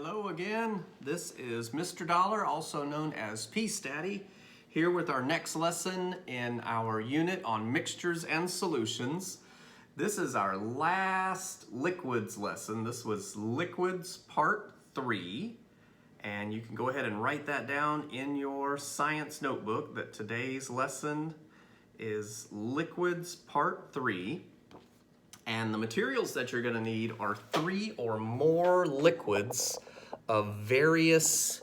Hello again. This is Mr. Dollar, also known as Peace Daddy, here with our next lesson in our unit on mixtures and solutions. This is our last liquids lesson. This was liquids part 3, and you can go ahead and write that down in your science notebook that today's lesson is liquids part 3. And the materials that you're going to need are 3 or more liquids of various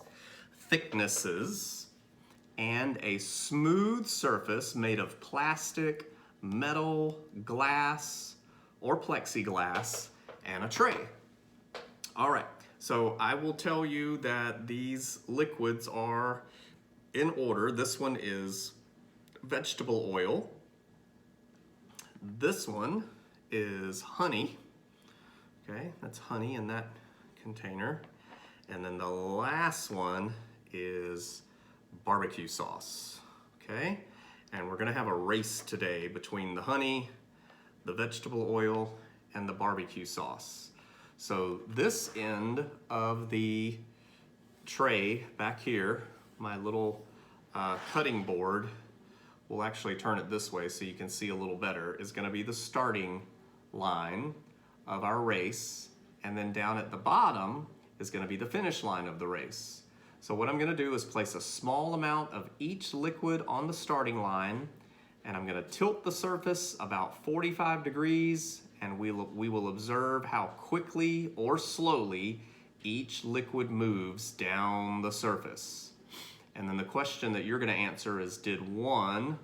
thicknesses and a smooth surface made of plastic, metal, glass, or plexiglass, and a tray. All right, so I will tell you that these liquids are in order. This one is vegetable oil. This one is honey. Okay, that's honey in that container. And then the last one is barbecue sauce. Okay, and we're gonna have a race today between the honey, the vegetable oil, and the barbecue sauce. So this end of the tray back here, my little cutting board, we'll actually turn it this way so you can see a little better, is gonna be the starting line of our race, and then down at the bottom is going to be the finish line of the race. So what I'm going to do is place a small amount of each liquid on the starting line, and I'm going to tilt the surface about 45 degrees, and we will observe how quickly or slowly each liquid moves down the surface. And then the question that you're going to answer is, did one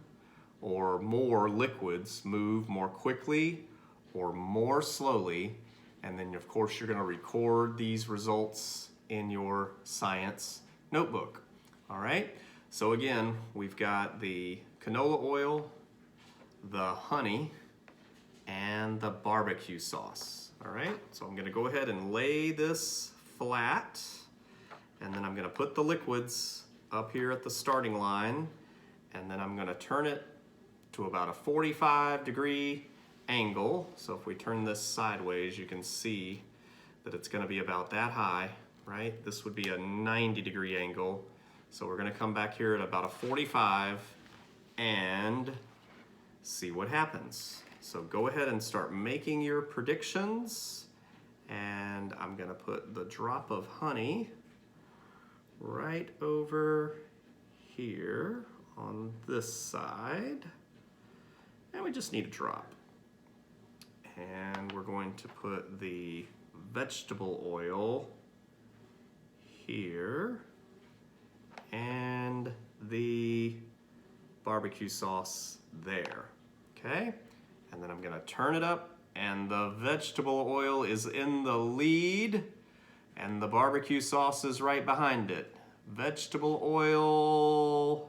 or more liquids move more quickly or more slowly? And then of course you're going to record these results in your science notebook. All right, so again, we've got the canola oil, the honey, and the barbecue sauce. All right, so I'm going to go ahead and lay this flat, and then I'm going to put the liquids up here at the starting line, and then I'm going to turn it to about a 45-degree angle. So if we turn this sideways, you can see that it's going to be about that high, right? This would be a 90-degree angle. So we're going to come back here at about a 45 and see what happens. So go ahead and start making your predictions. And I'm going to put the drop of honey right over here on this side. And we just need a drop. And we're going to put the vegetable oil here and the barbecue sauce there, okay? And then I'm gonna turn it up, and the vegetable oil is in the lead and the barbecue sauce is right behind it. Vegetable oil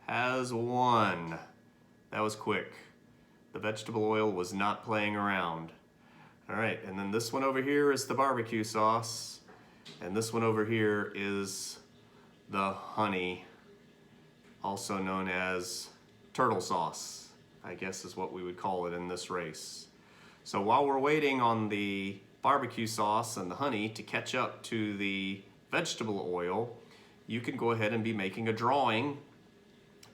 has won. That was quick. The vegetable oil was not playing around. All right, and then this one over here is the barbecue sauce, and this one over here is the honey, also known as turtle sauce, I guess is what we would call it in this race. So while we're waiting on the barbecue sauce and the honey to catch up to the vegetable oil, you can go ahead and be making a drawing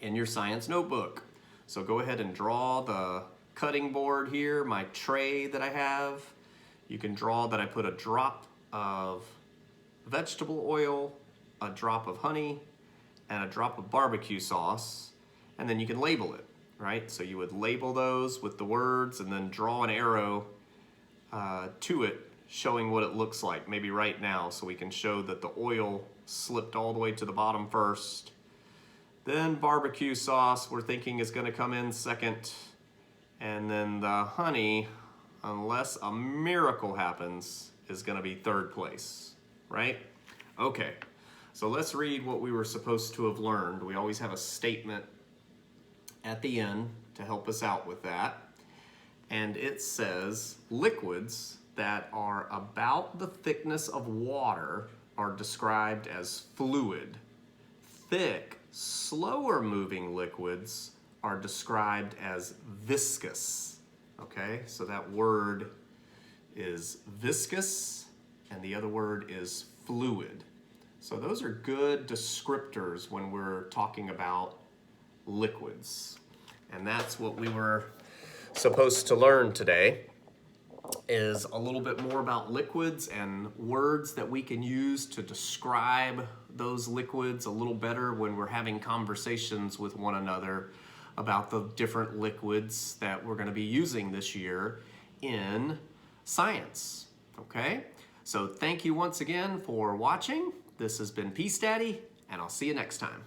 in your science notebook. So go ahead and draw the cutting board here, my tray that I have. You can draw that I put a drop of vegetable oil, a drop of honey, and a drop of barbecue sauce, and then you can label it, right? So you would label those with the words and then draw an arrow to it showing what it looks like, maybe right now, so we can show that the oil slipped all the way to the bottom first. Then barbecue sauce, we're thinking is going to come in second. And then the honey, unless a miracle happens, is going to be third place, right? Okay, so let's read what we were supposed to have learned. We always have a statement at the end to help us out with that. And it says, liquids that are about the thickness of water are described as fluid. Thick, slower moving liquids are described as viscous. Okay, so that word is viscous and the other word is fluid. So those are good descriptors when we're talking about liquids. And that's what we were supposed to learn today, is a little bit more about liquids and words that we can use to describe those liquids a little better when we're having conversations with one another about the different liquids that we're going to be using this year in science. Okay? So thank you once again for watching. This has been Peace Daddy, and I'll see you next time.